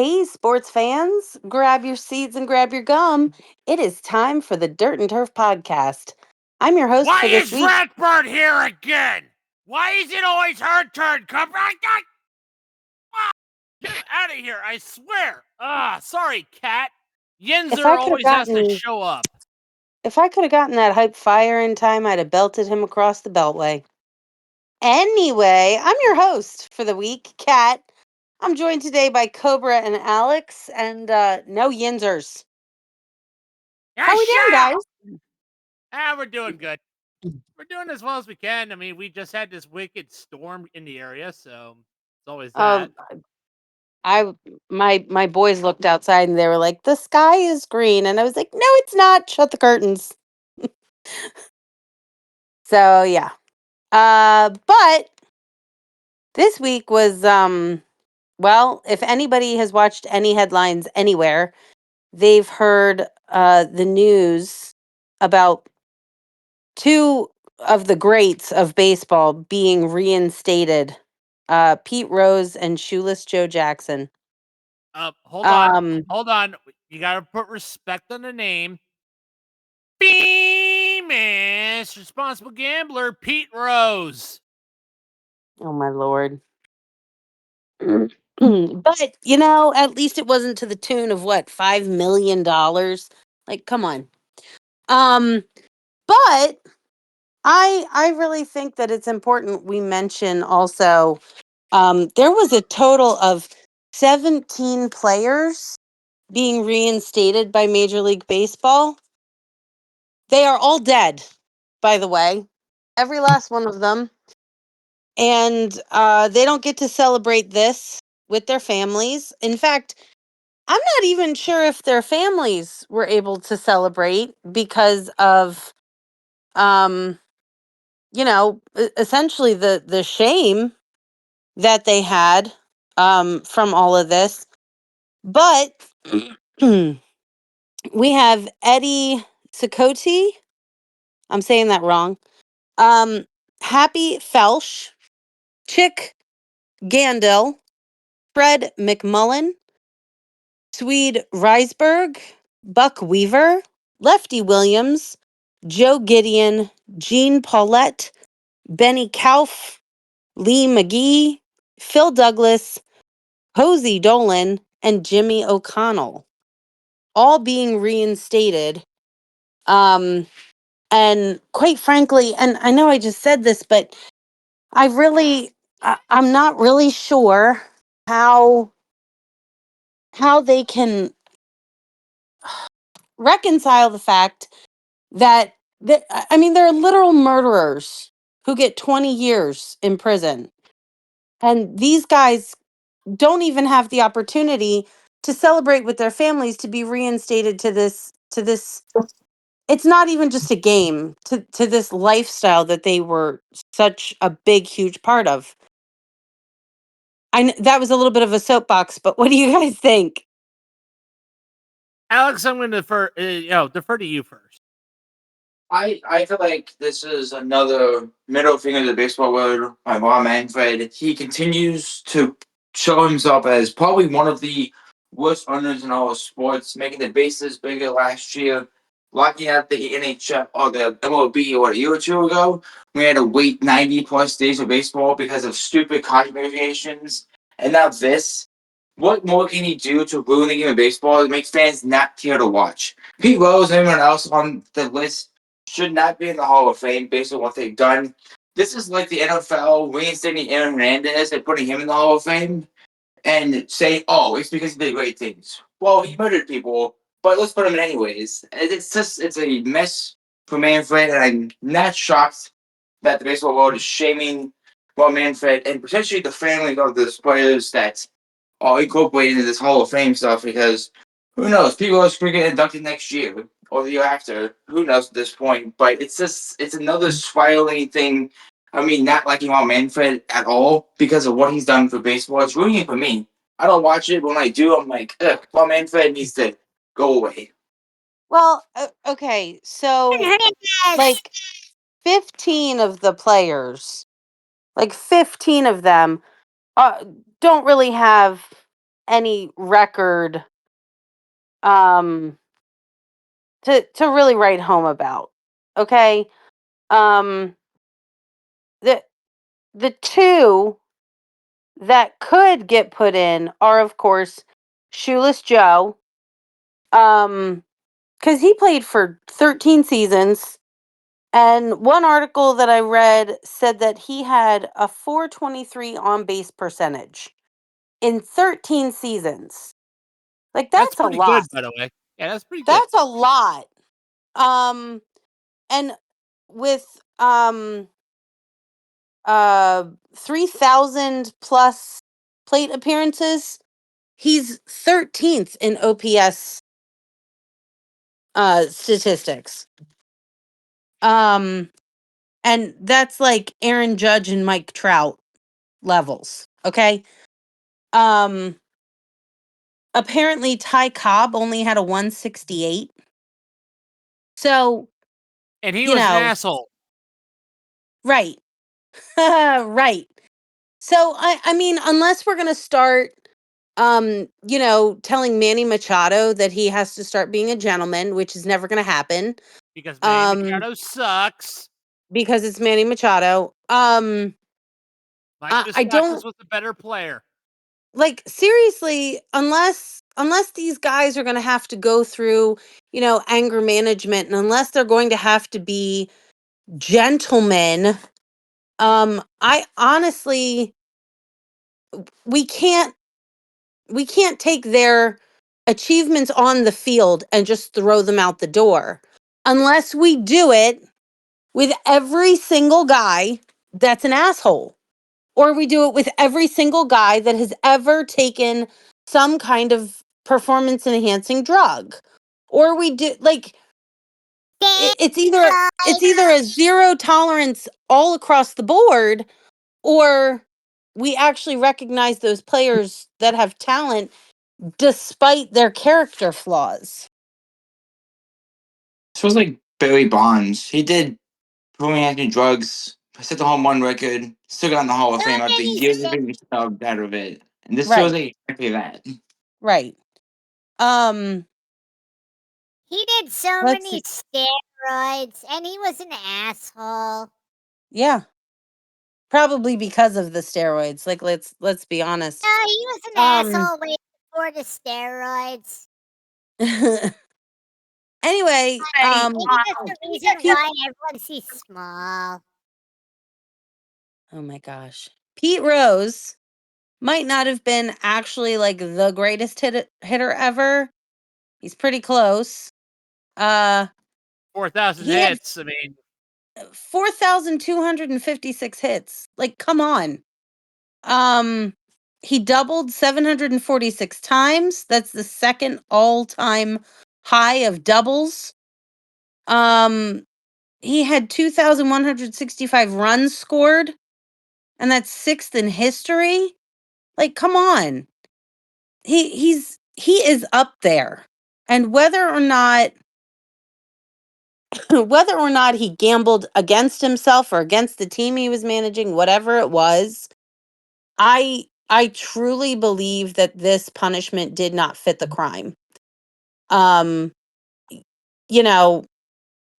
Hey, sports fans, grab your seats and grab your gum. It is time for the Dirt and Turf podcast. I'm your host Why for this is week. Ratbird here again? Why is it always her turn? Come back! Get out of here! I swear. Sorry, Cat. If I Yinzer could have always has to gotten, show up. if I could have gotten that hype fire in time, I'd have belted him across the beltway. Anyway, I'm your host for the week, Kat. I'm joined today by Cobra and Alex, and no Yinzers. How Hey, we doing, shut guys? up! We're doing good. We're doing as well as we can. I mean, we just had this wicked storm in the area, so it's always that. Um, I my boys looked outside and they were like, "The sky is green," and I was like, "No, it's not. Shut the curtains." So yeah. But this week was well, if anybody has watched any headlines anywhere, they've heard the news about two of the greats of baseball being reinstated. Pete Rose and Shoeless Joe Jackson. Hold on. Um Hold on. You gotta put respect on the name. Famous responsible gambler Pete Rose. oh my lord. But at least it wasn't to the tune of what, $5 million. Like, come on. Um, but I really think that it's important we mention also. There was a total of 17 players being reinstated by Major League Baseball. They are all dead, by the way, every last one of them, and they don't get to celebrate this with their families. In fact, I'm not even sure if their families were able to celebrate because of um essentially the shame that they had from all of this. But we have Eddie Sikote, I'm saying that wrong. Um Happy Felsch, Chick Gandil, Fred McMullen, Swede Reisberg, Buck Weaver, Lefty Williams, Joe Gideon, Gene Paulette, Benny Kauf, Lee McGee, Phil Douglas, Posey Dolan, and Jimmy O'Connell, all being reinstated. Um, and quite frankly, and I know I just said this, but I'm not really sure how they can reconcile the fact that I mean, there are literal murderers who get 20 years in prison, and these guys don't even have the opportunity to celebrate with their families, to be reinstated to this. It's not even just a game, to this lifestyle that they were such a big huge part of. That was a little bit of a soapbox, but what do you guys think? Alex, I'm going to defer to you first. I feel like this is another middle finger to the baseball world by Bob Manfred. He continues to show himself as probably one of the worst owners in all of sports, making the bases bigger last year. Locking out the NHL or the MLB a year or two ago, we had to wait 90 plus days of baseball because of stupid contract negotiations. And now this. What more can he do to ruin the game of baseball that makes fans not care to watch? Pete Rose and everyone else on the list should not be in the Hall of Fame based on what they've done. This is like the NFL reinstating Aaron Hernandez and putting him in the Hall of Fame and saying, oh, it's because he did great things. Well, he murdered people, but let's put him in anyways. It's a mess for Manfred, and I'm not shocked that the baseball world is shaming Manfred and potentially the families of those players that are incorporated into this Hall of Fame stuff because who knows? People are going to get inducted next year or the year after. Who knows at this point? But it's another spiraling thing. I mean, not liking Juan Manfred at all because of what he's done for baseball. It's ruining it for me. I don't watch it, but when I do, I'm like, ugh, Juan Manfred needs to go away. Well, okay, so like 15 of the players, like 15 of them, uh, don't really have any record um to really write home about. Okay? Um the the two that could get put in are, of course, Shoeless Joe, because he played for 13 seasons. And one article that I read said that he had a 423 on base percentage in 13 seasons. Like, That's that's a pretty lot. good, by the way. Yeah, that's pretty good. That's a lot. Um, and with 3,000 plus plate appearances, he's 13th in OPS statistics. Um, and that's like Aaron Judge and Mike Trout levels. Okay. Um, apparently Ty Cobb only had a 168. So, And he you was an know, asshole. right. Right. So I mean, unless we're gonna start telling Manny Machado that he has to start being a gentleman, which is never gonna happen. Because Manny Um, Machado sucks. because it's Manny Machado. Mike I Moustakas don't was a better player. like, seriously, unless these guys are gonna have to go through, anger management, and unless they're going to have to be gentlemen, I honestly we can't we can't take their achievements on the field and just throw them out the door unless we do it with every single guy that's an asshole, or we do it with every single guy that has ever taken some kind of performance enhancing drug, or we do like it's either a zero tolerance all across the board, or we actually recognize those players that have talent despite their character flaws. This was like Barry Bonds. He did performing drugs, set the home run record, still got in the Hall of Fame after years of being snubbed out of it. And this feels Right. like exactly that. Right. Um He did so let's many steroids, and he was an asshole. yeah, probably because of the steroids. Like, let's be honest. No, he was an Um asshole way before the steroids. anyway, Maybe that's the reason why everyone sees small. oh my gosh. Pete Rose might not have been actually like the greatest hitter ever. He's pretty close. 4,000 He had hits. I mean, 4,256 hits. Like, come on. Um, he doubled 746 times. That's the second all-time high of doubles. He had 2,165 runs scored, and that's sixth in history. Like, come on. He is up there. And whether or not he gambled against himself or against the team he was managing, whatever it was, I truly believe that this punishment did not fit the crime. Um, you know,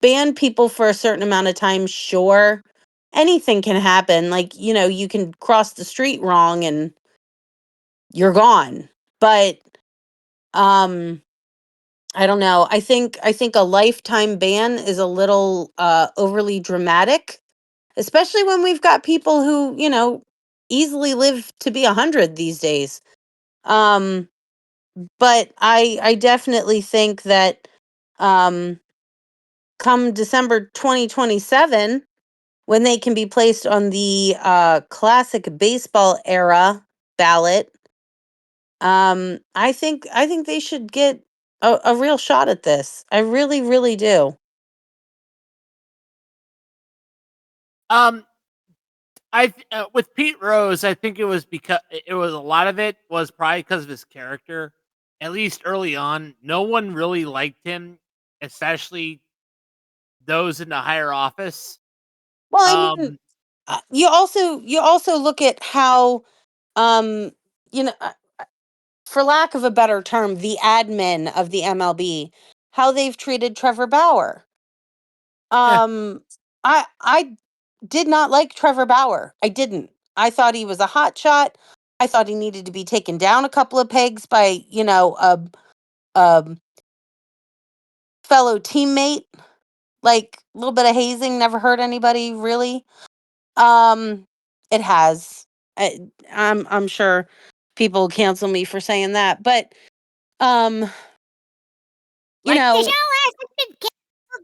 ban people for a certain amount of time, sure. Anything can happen. Like, you can cross the street wrong and you're gone. But um I don't know. I think a lifetime ban is a little overly dramatic, especially when we've got people who, easily live to be 100 these days. Um but I definitely think that um come December 2027, when they can be placed on the classic baseball era ballot, I think they should get a real shot at this. I really, really do. um, with Pete Rose, I think it was because it was a lot of it was probably because of his character. At least early on, no one really liked him, especially those in the higher office. Well, I mean, Um, you also look at how um you know for lack of a better term, the admin of the MLB, how they've treated Trevor Bauer. I did not like Trevor Bauer. I didn't. I thought he was a hot shot. I thought he needed to be taken down a couple of pegs by, a fellow teammate. Like a little bit of hazing never hurt anybody really. It has. I'm sure people cancel me for saying that, but um, you Like the know, show hasn't been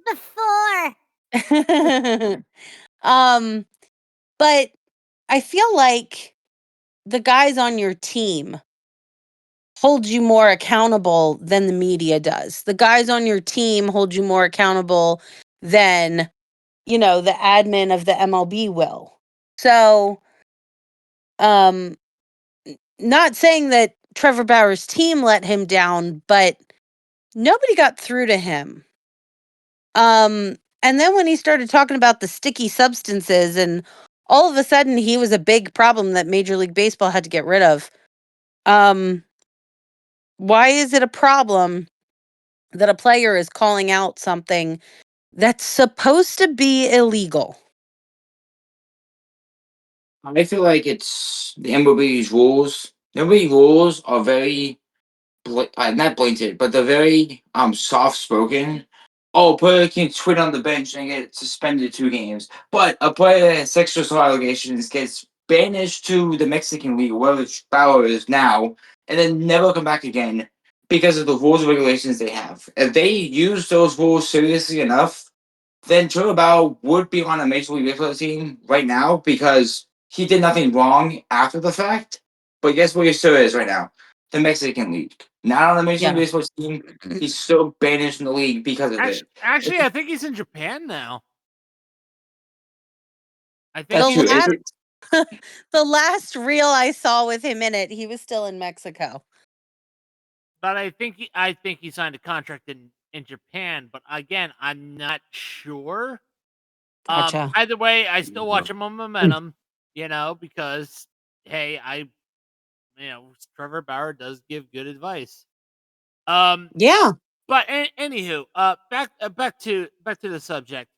canceled before. but I feel like the guys on your team hold you more accountable than the media does. The guys on your team hold you more accountable than, the admin of the MLB will. So, um, not saying that Trevor Bauer's team let him down, but nobody got through to him. And then when he started talking about the sticky substances, and all of a sudden he was a big problem that Major League Baseball had to get rid of. Why is it a problem that a player is calling out something that's supposed to be illegal? I feel like it's the MLB's rules. The MLB rules are very not blatant, but they're very soft spoken. Oh, a player can quit on the bench and get suspended 2 games, but a player that has sexual assault allegations gets banished to the Mexican League, where Bauer is now, and then never come back again because of the rules and regulations they have. If they use those rules seriously enough, then Trevor Bauer would be on a Major League Baseball team right now because he did nothing wrong after the fact. But guess where he still is right now? The Mexican League. Not on the Major League Yeah. Baseball team. He's still banished from the league because of it. Actually, I think he's in Japan now. I think That's The true. he's, Is last it? the last reel I saw with him in it, he was still in Mexico. but I think he signed a contract in Japan. But again, I'm not sure. Gotcha. Either way, I still watch him on Momentum. Because hey, Trevor Bauer does give good advice. Yeah. But anywho, back to the subject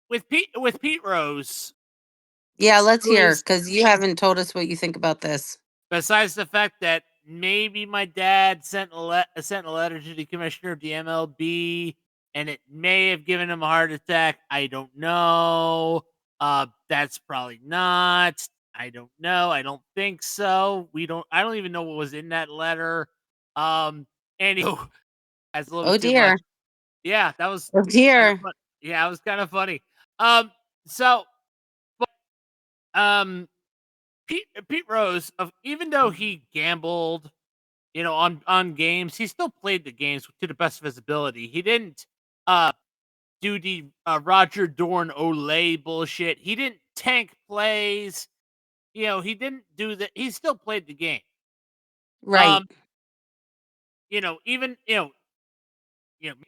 with Pete Rose. Yeah, let's Who hear, is, because you haven't told us what you think about this. besides the fact that maybe my dad sent a letter to the commissioner of the MLB, and it may have given him a heart attack. I don't know. That's probably not. I don't know. I don't think so. I don't even know what was in that letter. Anyway, that's a little Oh bit too much. dear. Yeah, that was Oh kind of dear. fun. Yeah, it was kind of funny. So, um, Pete Rose, even though he gambled, on games, he still played the games to the best of his ability. He didn't do the Roger Dorn Olay bullshit. He didn't tank plays. He didn't do that. He still played the game. Right. Even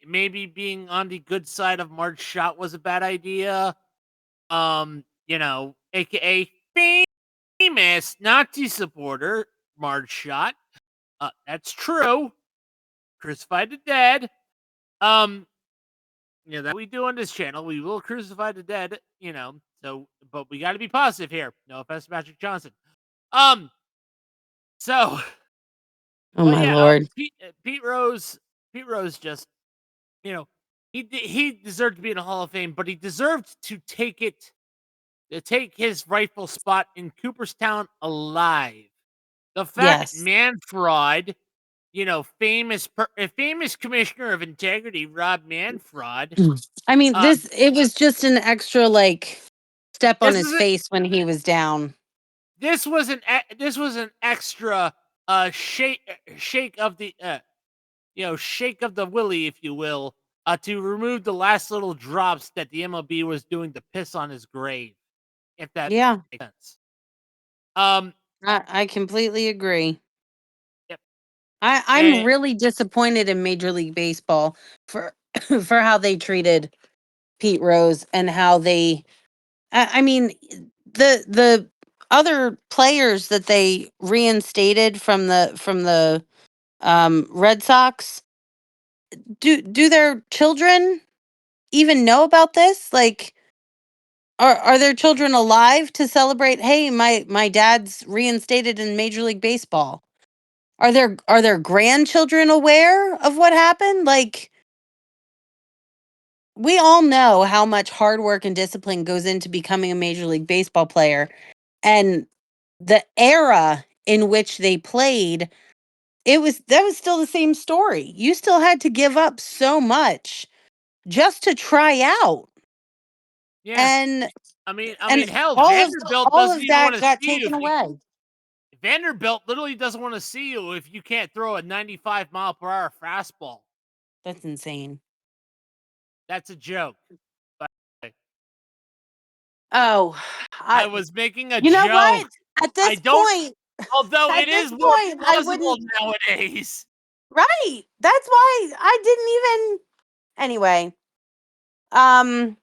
maybe being on the good side of Marge Shot was a bad idea. AKA famous Nazi supporter Marge Shot. That's true. Crucified the dead. That we do on this channel. We will crucify the dead. So, but we got to be positive here. No offense to Patrick Johnson. Um. So, Oh but my yeah, lord. Pete Rose. Pete Rose just, he deserved to be in the Hall of Fame, but he deserved to take his rightful spot in Cooperstown alive. The fact Yes. Manfred, famous commissioner of integrity, Rob Manfred. I mean, Um, it was just an extra step on this his is face when he was down. this was an extra shake of the shake of the willy, if you will, to remove the last little drops that the MLB was doing to piss on his grave, if that Yeah. makes sense. Um, I completely agree. yep. I'm And really disappointed in Major League Baseball for for how they treated Pete Rose and how they I mean the other players that they reinstated from the Red Sox, do their children even know about this? Like, are their children alive to celebrate? Hey, my dad's reinstated in Major League Baseball. Are their grandchildren aware of what happened? Like, we all know how much hard work and discipline goes into becoming a Major League Baseball player, and the era in which they played, that was still the same story. You still had to give up so much just to try out, Yeah. and I mean, hell, all of Vanderbilt all doesn't of even want that to got see you taken if you. away. Vanderbilt literally doesn't want to see you if you can't throw a 95-mile-per-hour fastball. That's insane. That's a joke. But Oh, I was making a you know joke. what? At I this don't. point, Although at it this is more point, I plausible wouldn't. nowadays. Right. That's why I didn't even. Anyway, um,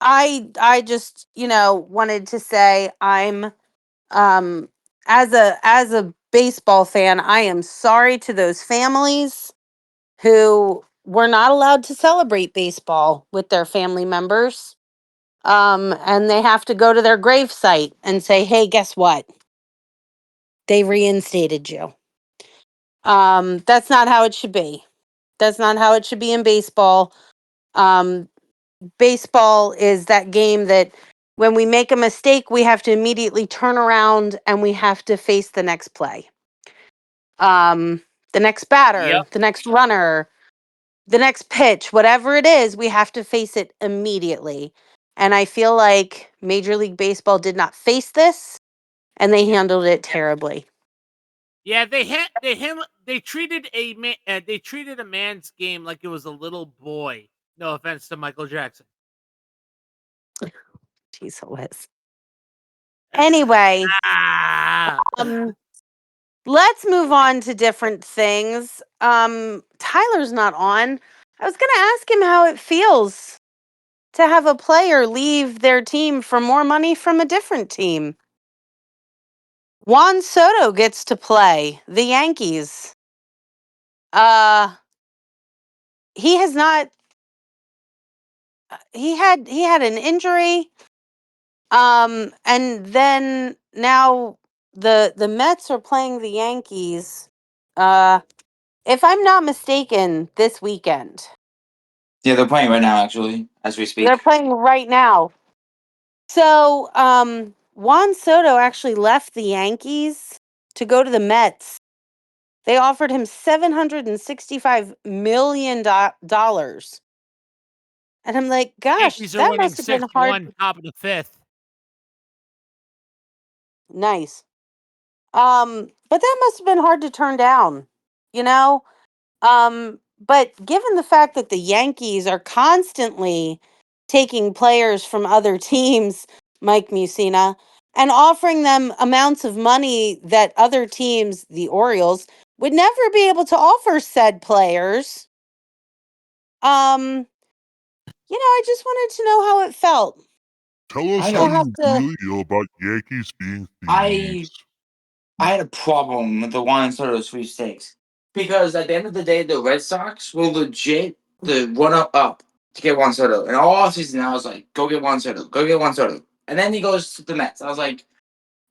I just wanted to say um as a baseball fan, I am sorry to those families who were not allowed to celebrate baseball with their family members. And they have to go to their grave site and say, "Hey, guess what? They reinstated you." That's not how it should be. That's not how it should be in baseball. Um, Baseball is that game that when we make a mistake, we have to immediately turn around and we have to face the next play. Um, the next Yep. batter, the next runner, the next pitch, whatever it is, we have to face it immediately. And I feel like Major League Baseball did not face this and they handled it terribly. Yeah, they treated a man's game like it was a little boy. No offense to Michael Jackson. Jeez, Liz. Anyway, Ah, let's move on to different things. Tyler's not on. I was going to ask him how it feels to have a player leave their team for more money from a different team. Juan Soto gets to play the Yankees. He has not. He had an injury. And then now the Mets are playing the Yankees. If I'm not mistaken, this weekend. Yeah, they're playing right now, actually, as we They're speak. playing right now. So, Juan Soto actually left the Yankees to go to the Mets. They offered him $765 million. And I'm like, gosh, Yankees are that winning must have been hard. 6-1, top of the fifth. Nice. But that must have been hard to turn down, you know? But given the fact that the Yankees are constantly taking players from other teams, Mike Musina, and offering them amounts of money that other teams, the Orioles, would never be able to offer said players. Um, I just wanted to know how it felt Tell us I how to got, have you to. really feel about Yankees being I thieves. I had a problem with the Juan Soto sweepstakes because at the end of the day, the Red Sox were legit the run up to get Juan Soto, and all offseason I was like, go get Juan Soto, go get Juan Soto, and then he goes to the Mets. I was like,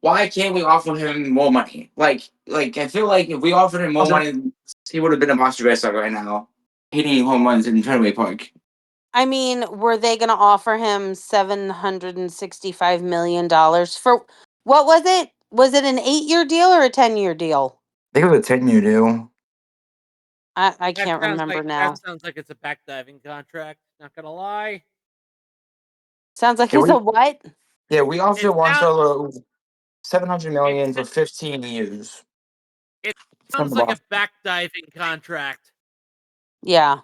why can't we offer him more money? Like I feel like if we offered him more money, he would have been a monster Red Sox right now, hitting home runs in Fenway Park. I mean, were they going to offer him $765 million for what was it? Was it an 8-year deal or a 10-year deal? They have a 10-year deal. I That can't sounds remember like now. it's a backdiving contract. Not gonna lie. Sounds like Yeah, it's we a what? yeah we offered It Juan sounds Soto 700 it million for 15 years it from sounds the like a Boston. backdiving contract. Yeah.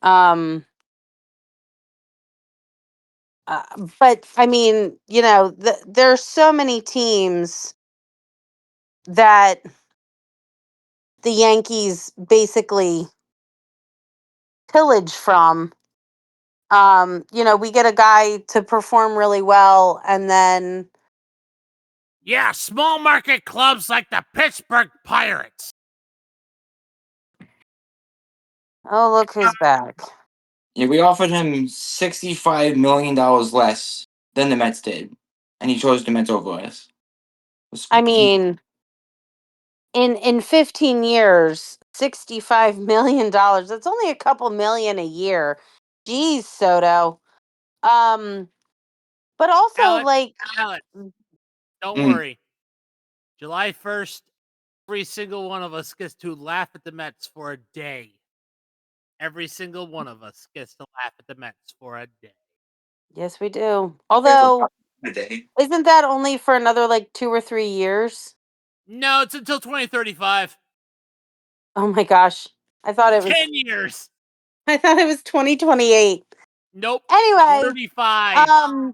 Um uh, but I mean, there's so many teams that the Yankees basically pillage from We get a guy to perform really well, and then Yeah, small market clubs like the Pittsburgh Pirates. oh, look who's back. Yeah, we offered him $65 million less than the Mets did, and he chose the Mets over us. I mean, in 15 years, $65 million. That's only a couple million a year. Geez, Soto. But also Alex, don't Mm. worry. July 1st, every single one of us gets to laugh at the Mets for a day. Every single one of us gets to laugh at the Mets for a day. yes, we do. Although, Today. isn't that only for another like 2 or 3 years? No, it's until 2035. Oh my gosh. I thought it was 10 years. 2028. Nope. Anyway, 35.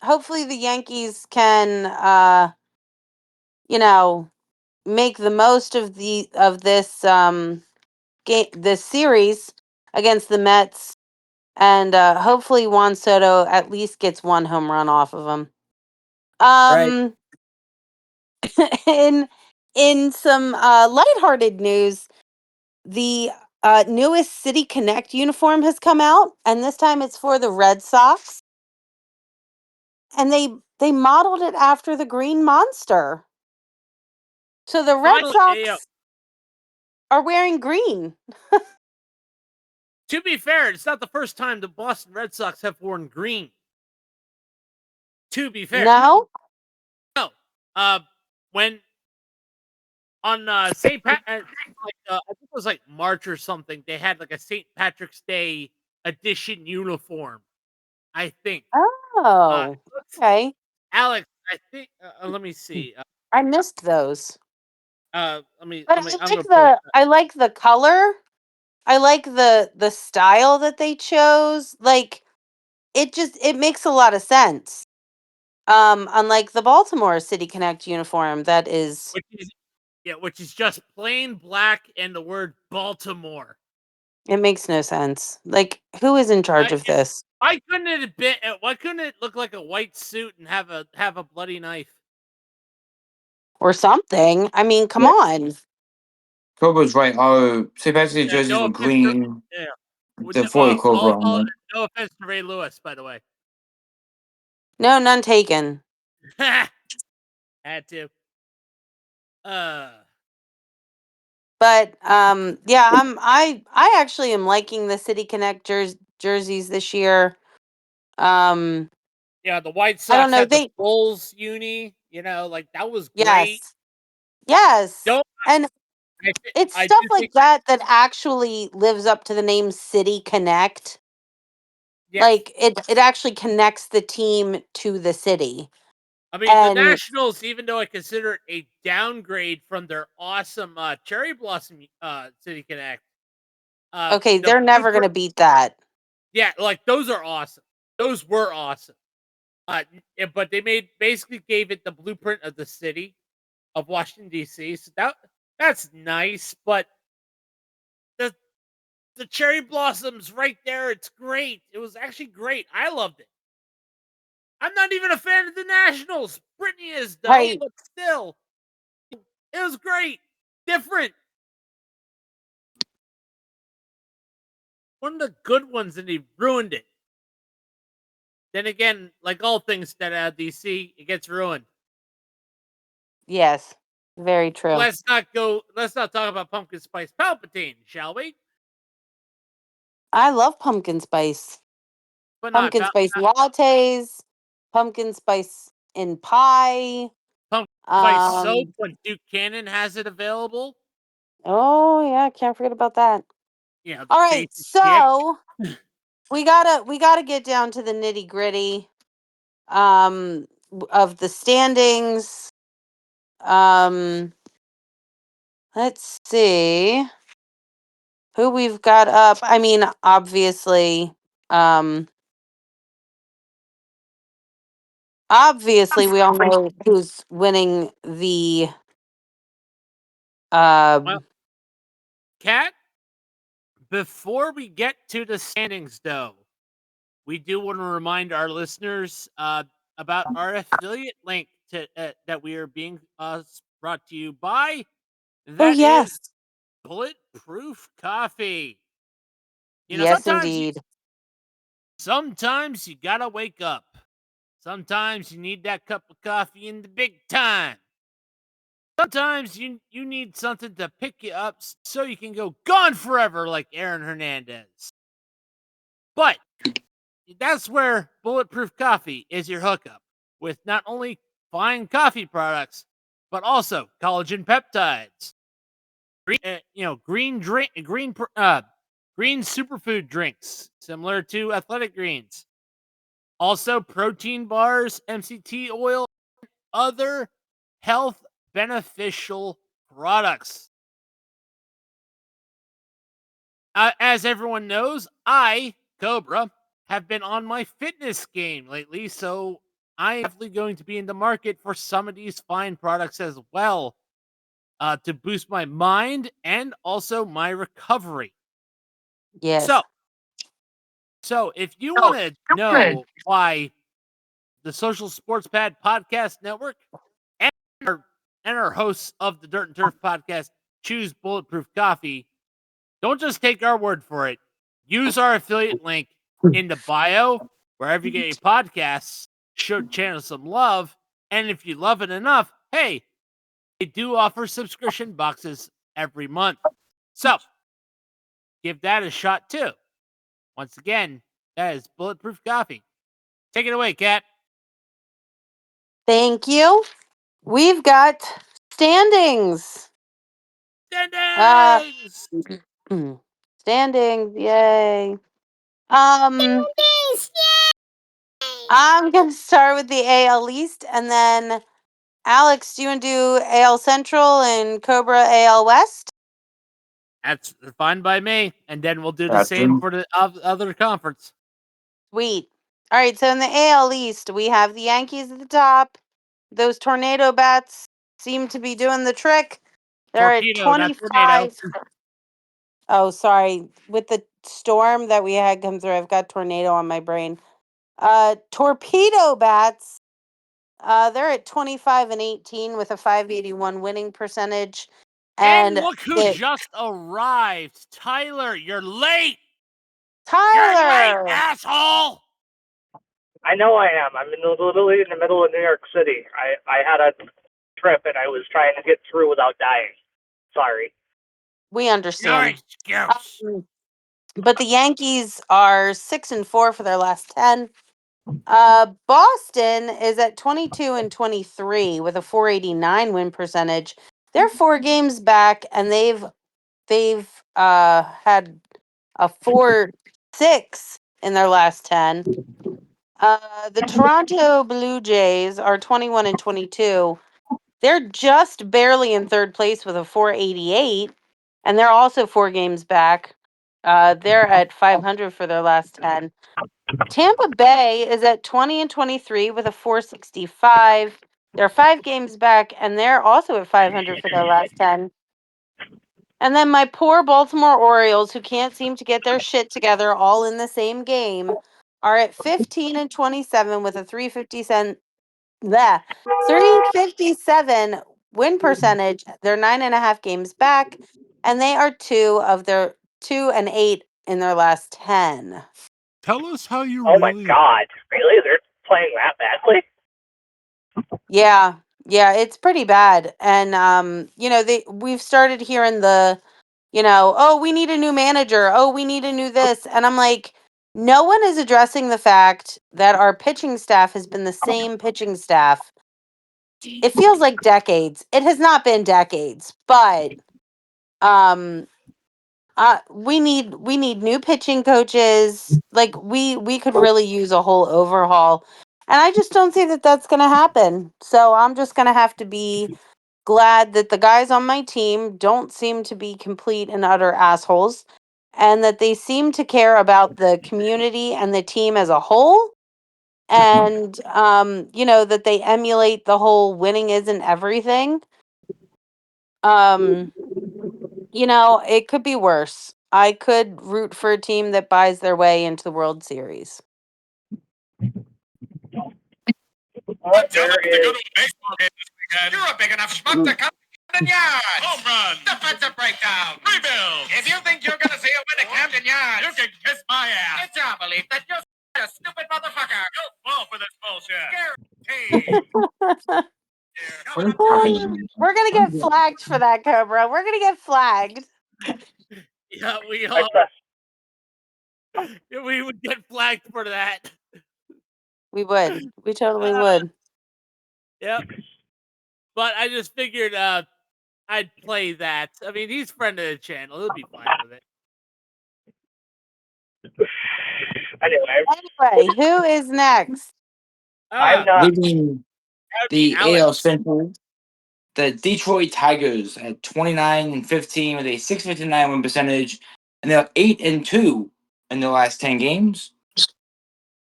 hopefully the Yankees can make the most of this game, this series against the Mets, and hopefully Juan Soto at least gets one home run off of him. Right. in some lighthearted news, the newest City Connect uniform has come out, and this time it's for the Red Sox, and they modeled it after the Green Monster. So the Red Sox are wearing green. To be fair, it's not the first time the Boston Red Sox have worn green. To be fair. No? No. When on St. Pat, I think it was like March or something, they had like a St. Patrick's Day edition uniform. I think. Oh, okay. Alex, I think. Let me see. I missed those. Let me. But I'm gonna pull. I like the color. I like the style that they chose. Like it makes a lot of sense. Unlike the Baltimore City Connect uniform that is Which is just plain black and the word Baltimore. it makes no sense. Like who is in charge of this? Why couldn't it have been? Why couldn't it look like a white suit and have a bloody knife? Or something. I mean, come Yeah. on. Cobra's right. Our St. Patrick's Day jerseys No were offense green. yeah. The 40 Cobra on them. No offense to Ray Lewis, by the way. No, none taken. Had to. But yeah, I actually am liking the City Connect jerseys this year. Yeah, the White I don't Sox know. had the Bulls uni. Like that was great. Yes. Don't And it's I stuff do like think that actually lives up to the name City Connect. yes. Like it actually connects the team to the city. I mean, the And Nationals, even though I consider it a downgrade from their awesome Cherry Blossom City Connect. okay, The they're never going to beat that. Yeah, like those are awesome. Those were awesome. But they basically gave it the blueprint of the city of Washington D.C. So that's nice, but the cherry blossoms right there, it's great. It was actually great. I loved it. I'm not even a fan of the Nationals. Brittany is though, Right. but still, it was great, different. One of the good ones, and he ruined it. Then again, like all things that out of DC, it gets ruined. Yes. Very true. Let's not talk about Pumpkin Spice Palpatine, shall we? I love pumpkin spice. But Pumpkin spice lattes, pumpkin spice in pie. Pumpkin Spice soap when Duke Cannon has it available. Oh yeah, can't forget about that. Yeah. All right, so we gotta get down to the nitty gritty of the standings. Let's see who we've got up. I mean, obviously, we all know who's winning the Cat. Before we get to the standings, though, we do want to remind our listeners about our affiliate link that we are being brought to you by. Oh, That is yes. Bulletproof Coffee. Yes, indeed. Sometimes you gotta wake up. Sometimes you need that cup of coffee in the big time. Sometimes you need something to pick you up so you can go gone forever like Aaron Hernandez. But that's where Bulletproof Coffee is your hookup with not only fine coffee products, but also collagen peptides, green superfood drinks similar to Athletic Greens, also protein bars, MCT oil, other health beneficial products. As everyone knows, I, Cobra, have been on my fitness game lately, so I am definitely going to be in the market for some of these fine products as well to boost my mind and also my recovery. Yes. So if you want to know why the Social Sports Pad Podcast Network and our hosts of the Dirt and Turf Podcast choose Bulletproof Coffee, don't just take our word for it. Use our affiliate link in the bio, wherever you get your podcasts. Show the channel some love. And if you love it enough, hey, they do offer subscription boxes every month. So give that a shot too. Once again, that is Bulletproof Coffee. Take it away, Kat. Thank you. We've got standings. Standings! Standings, yay. Standings, I'm gonna start with the AL East, and then Alex, do you want to do AL Central and Cobra AL West? That's fine by me. And then we'll do the same for the other conference. Sweet. All right, so in the AL East, we have the Yankees at the top. Those tornado bats seem to be doing the trick. They're at Torpedo, not tornado. 25. Oh, sorry. With the storm that we had come through, I've got tornado on my brain. Torpedo bats. They're at 25-18 with a 581 winning percentage. And And look who just arrived. Tylor, you're late. Tylor. You're late, asshole. I know I am. I'm literally in the middle of New York City. I had a trip and I was trying to get through without dying. Sorry. We understand. No excuse. But the Yankees are 6-4 for their last 10. Boston is at 22-23 with a 489 win percentage. They're 4 games back, and they've had a 4-6 in their last 10. The Toronto Blue Jays are 21-22. They're just barely in third place with a 488, and they're also 4 games back. They're at 500 for their last 10. Tampa Bay is at 20-23 with a 465. They're 5 games back, and they're also at 500 for their last 10. And then my poor Baltimore Orioles, who can't seem to get their shit together all in the same game, are at 15-27 with a 357 win percentage. They're 9.5 games back, and they are 2-8 in their last 10. Tell us how you Oh my really. God! Really? They're playing that badly? Yeah, it's pretty bad. And we've started hearing oh, we need a new manager. Oh, we need a new this. And I'm like, no one is addressing the fact that our pitching staff has been the same pitching staff. It feels like decades. It has not been decades, but um we need new pitching coaches. Like we could really use a whole overhaul. And I just don't see that that's going to happen. So I'm just going to have to be glad that the guys on my team don't seem to be complete and utter assholes, and that they seem to care about the community and the team as a whole. And that they emulate the whole winning isn't everything. It could be worse. I could root for a team that buys their way into the World Series. What there is. You're a big enough schmuck to come to Camden Yards. Home run. Defensive breakdown. Rebuild. If you think you're going to see a win at Camden Yards, you can kiss my ass. It's our belief that you're a stupid motherfucker. You'll fall for this bullshit. Guaranteed. We're gonna get flagged for that, Cobra. We're gonna get flagged. Yeah, we I all press. we would get flagged for that. We would. We totally would. Yep. But I just figured I'd play that. I mean, he's friend of the channel. He'll be fine with it. Anyway, who is next? I'm not. Leading That would be the AL Alex. Central, the Detroit Tigers at 29-15 with a 659 win percentage, and they're 8-2 in the last 10 games.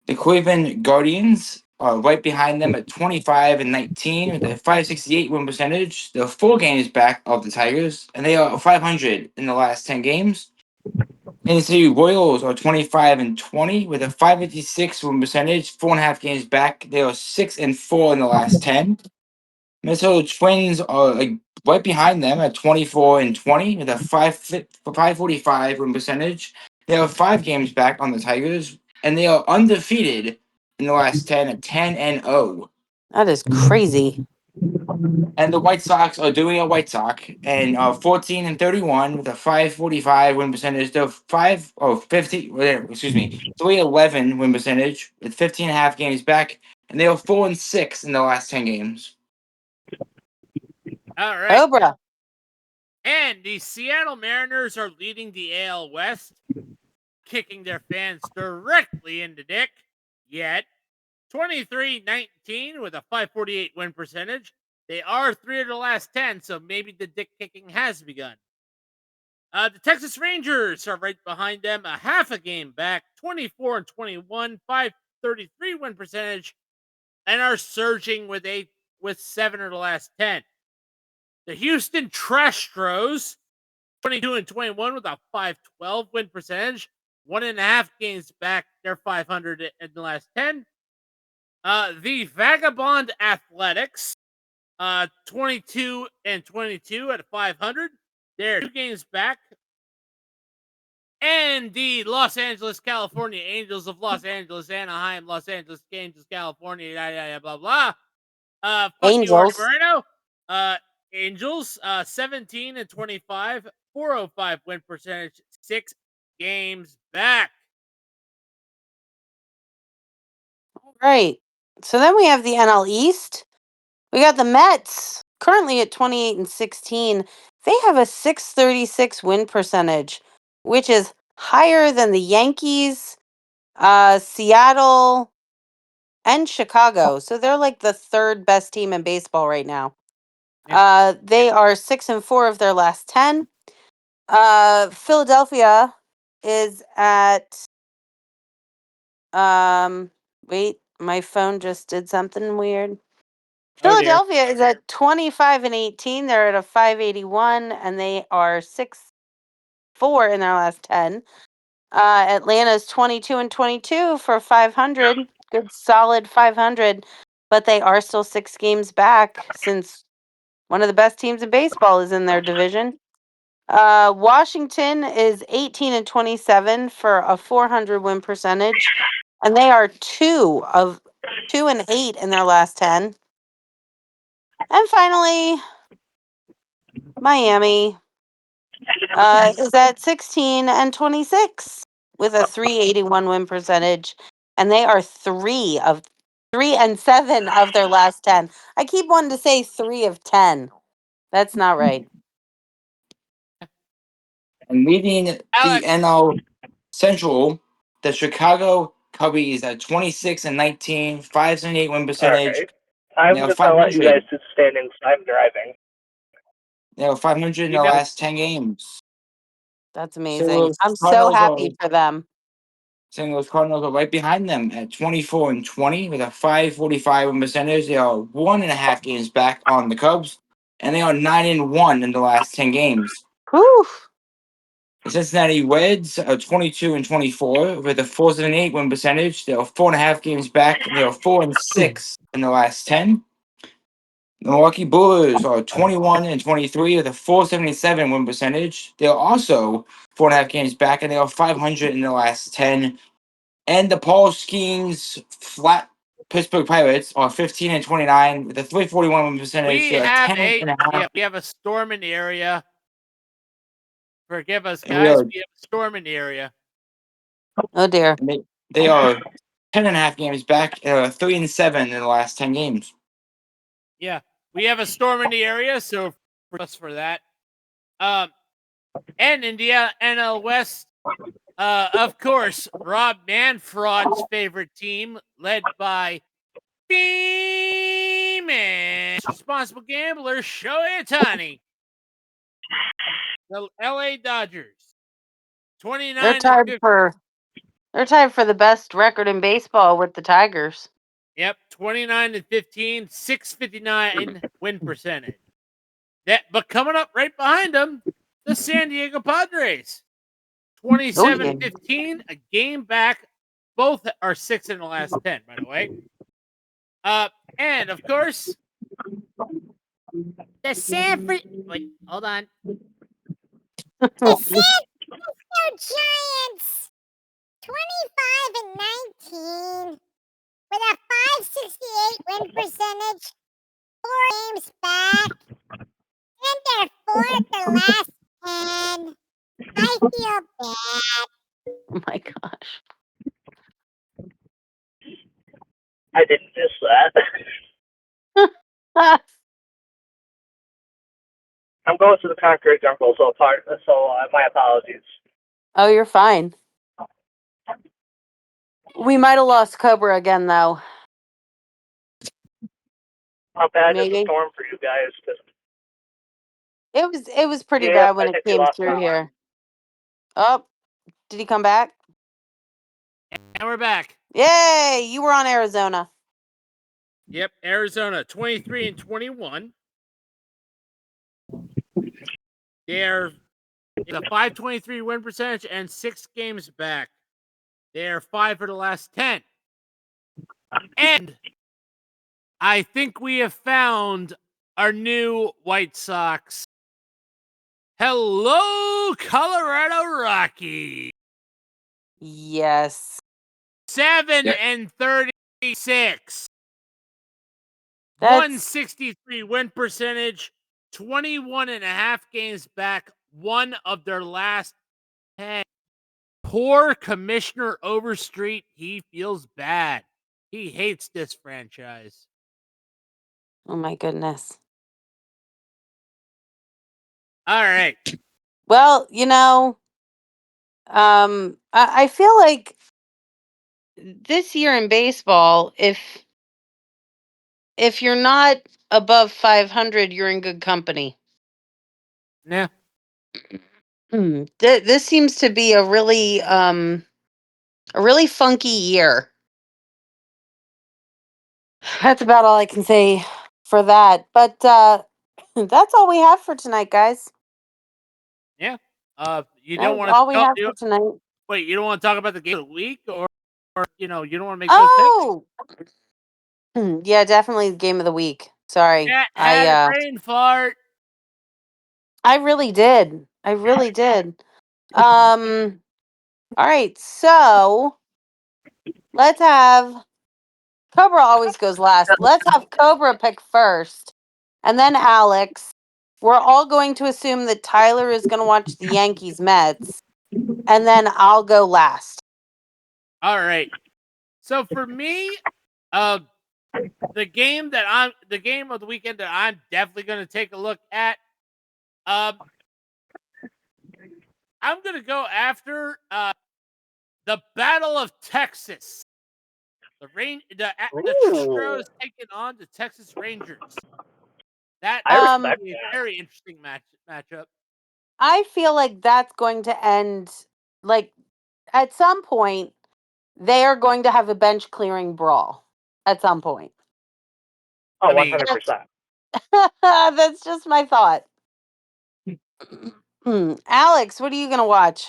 The Cleveland Guardians are right behind them at 25-19 with a 568 win percentage. They're 4 games back of the Tigers, and they are 500 in the last 10 games. Kansas City Royals are 25-20 with a 556 win percentage, 4.5 games back. They are 6-4 in the last 10. Minnesota Twins are right behind them at 24-20 with a 545 win percentage. They are 5 games back on the Tigers, and they are undefeated in the last 10 at 10-0. That is crazy. And the White Sox are doing a White Sox and 14-31 with a 545 win percentage. They're 311 win percentage with 15.5 games back, and they are 4-6 in the last 10 games. All right. Cobra. And the Seattle Mariners are leading the AL West, kicking their fans directly in the dick. Yet, 23-19 with a 548 win percentage. They are 3 of the last 10, so maybe the dick kicking has begun. The Texas Rangers are right behind them, a half a game back, 24-21, 533 win percentage, and are surging with 7 of the last 10. The Houston Trastros, 22-21 with a 512 win percentage, 1.5 games back. They're 500 in the last 10. The Vagabond Athletics, 22-22 at 500. They're 2 games back. And the Los Angeles, California Angels of Los Angeles, Anaheim, Los Angeles, Angels, California, blah, blah. Fuck you, Artie Angels. Moreno. Angels, 17-25, 405 win percentage, 6 games back. All right. So then we have the NL East. We got the Mets currently at 28-16. They have a 636 win percentage, which is higher than the Yankees, Seattle, and Chicago. So they're like the third best team in baseball right now. They are 6-4 of their last 10. Philadelphia is at wait, my phone just did something weird. Oh, dear. Philadelphia is at 25-18. They're at a 581, and they are 6-4 in their last 10. Atlanta's 22-22 for 500. Good solid 500, but they are still 6 games back since one of the best teams in baseball is in their division. Washington is 18-27 for a 400 win percentage, and they are 2-8 in their last 10. And finally, Miami is at 16-26 with a 381 win percentage, and they are 3 and 7 of their last 10. I keep wanting to say 3 of 10. That's not right. And leading the Alex. NL Central, the Chicago Cubbies at 26-19, 578 win percentage. Alright. I'm Now just gonna let you 500. guys just stand in. I'm driving. They are 500 in You the got- last 10 games. That's St. amazing. Louis I'm so Cardinals happy for them. St. Louis Cardinals are right behind them at 24-20 with a 545 win percentage. They are 1.5 games back on the Cubs, and they are 9-1 in the last 10 games. Whew. Cincinnati Reds are 22-24 with a 478 win percentage. They are 4.5 games back, and they are 4-6 in the last 10. The Milwaukee Brewers are 21-23 with a 477 win percentage. They are also 4.5 games back, and they are 500 in the last 10. And the Paul Skeens flat Pittsburgh Pirates are 15-29 with a 341 win percentage. We They are have 10.5. we have a storm in the area. Forgive us, And we guys. are We have a storm in the area. Oh dear. they are 10.5 games back. 3-7 in the last 10 games. Yeah, we have a storm in the area, so for us for that. And India NL West, of course, Rob Manfred's favorite team, led by famous responsible gambler Shohei Ohtani. The LA Dodgers, They're 29 tied for the best record in baseball with the Tigers. Yep, 29-15, 659 win percentage. But coming up right behind them, the San Diego Padres, 27-15, a game back. Both are 6 in the last 10, by the way. And of course, the wait, hold on. The San Francisco Giants, 25-19, with a 568 win percentage, 4 games back, and they're 4 at their last 10. I feel bad. Oh my gosh. I didn't miss that. Ah, I'm going to the concrete jungle, so my apologies. oh, you're fine. We might have lost Cobra again, though. How bad is the Maybe. storm for you guys? 'Cause It was pretty Yeah, bad when I it think we came lost through power. here. Oh, did he come back? And we're back. Yay! You were on Arizona. Yep, Arizona, 23-21. They're a 523 win percentage and 6 games back. They're 5 for the last 10. And I think we have found our new White Sox. Hello, Colorado Rockies. Yes. 7-36. That's 163 win percentage, 21.5 games back, 1 of their last 10. Poor Commissioner Overstreet. He feels bad. He hates this franchise. oh my goodness. All right. Well, I feel like this year in baseball, if you're not above 500, you're in good company. Yeah. This seems to be a really funky year. That's about all I can say for that. But that's all we have for tonight, guys. Yeah. You That's don't want all we to have for tonight. wait, you don't want to talk about the game of the week or you don't want to make those picks? Oh, yeah, definitely game of the week. Sorry, Yeah, had a brain fart. I really did. I really did. All right, so let's have Cobra always goes last. Let's have Cobra pick first, and then Alex. We're all going to assume that Tylor is going to watch the Yankees Mets, and then I'll go last. All right. So for me, the game of the weekend that I'm definitely going to take a look at, I'm going to go after the Battle of Texas. The Astros taking on the Texas Rangers. That I would be a very interesting matchup. I feel like that's going to end like at some point they are going to have a bench clearing brawl at some point. Oh, I mean, 100%. That's just my thought. Alex, what are you gonna watch?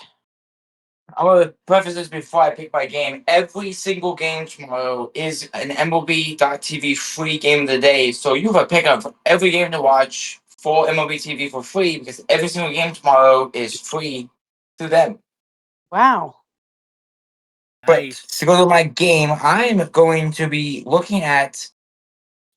I'm gonna preface this before I pick my game. Every single game tomorrow is an MLB.TV free game of the day. So you have a pick up every game to watch for MLB TV for free because every single game tomorrow is free to them. Wow. But Nice. to go to my game, I'm going to be looking at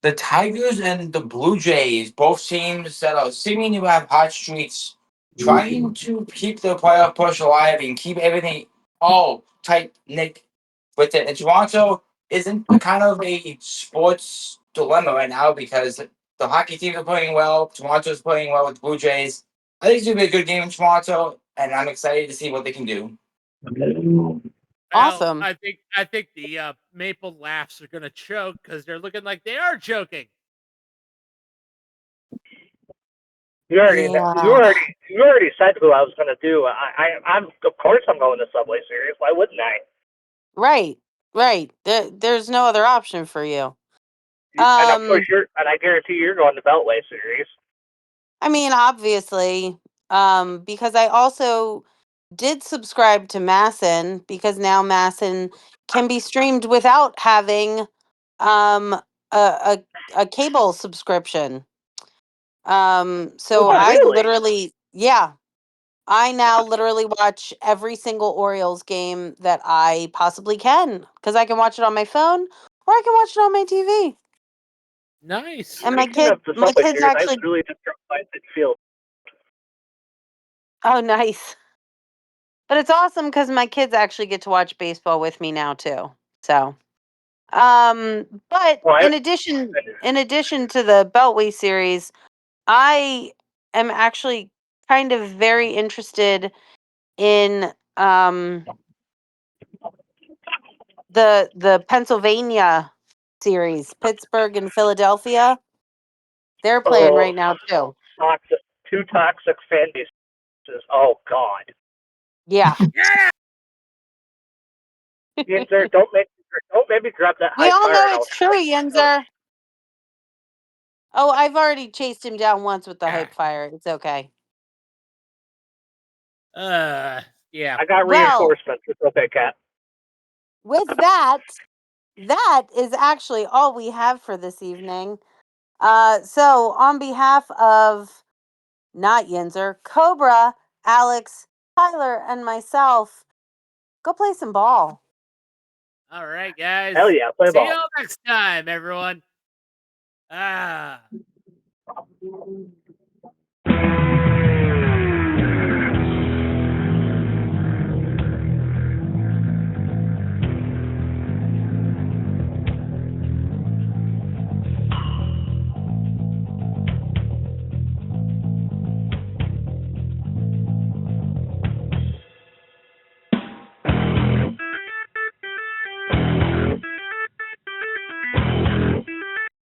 the Tigers and the Blue Jays, both teams that are seeming to have hot streaks, trying to keep the playoff push alive and keep everything all tight knit with it. And Toronto isn't kind of a sports dilemma right now because the hockey teams are playing well. Toronto's playing well with the Blue Jays. I think it's going to be a good game in Toronto, and I'm excited to see what they can do. Well, Awesome. I think the Maple Laughs are gonna choke because they're looking like they are choking. You already, Yeah. you already said who I was going to do. I'm of course I'm going to Subway Series. Why wouldn't I? Right. Right. There's no other option for you. And of course and I guarantee you're going to Beltway Series. I mean, obviously, because I also did subscribe to Masson because now Masson can be streamed without having um a a cable subscription. So Oh, I really? I now literally watch every single Orioles game that I possibly can because I can watch it on my phone or I can watch it on my TV. Nice. And Speaking of the my Subway kids Series, I actually. literally just dropped by midfield. Oh, nice. But it's awesome because my kids actually get to watch baseball with me now too. So, but Well, in addition to the Beltway series, I am actually kind of very interested in the Pennsylvania series, Pittsburgh and Philadelphia. They're playing right now too. two toxic fan bases. Oh God. Yeah. Yeah. Yinzer, don't make me grab that We high all fire know and I'll it's true, Yenzer. Oh, I've already chased him down once with the hype fire. It's okay. Yeah. I got Well, reinforcements. It's okay, Cat. with that is actually all we have for this evening. So on behalf of not Yenzer, Cobra, Alex, Tyler, and myself, go play some ball. All right, guys. Hell yeah, play See ball. y'all next time, everyone. Ah.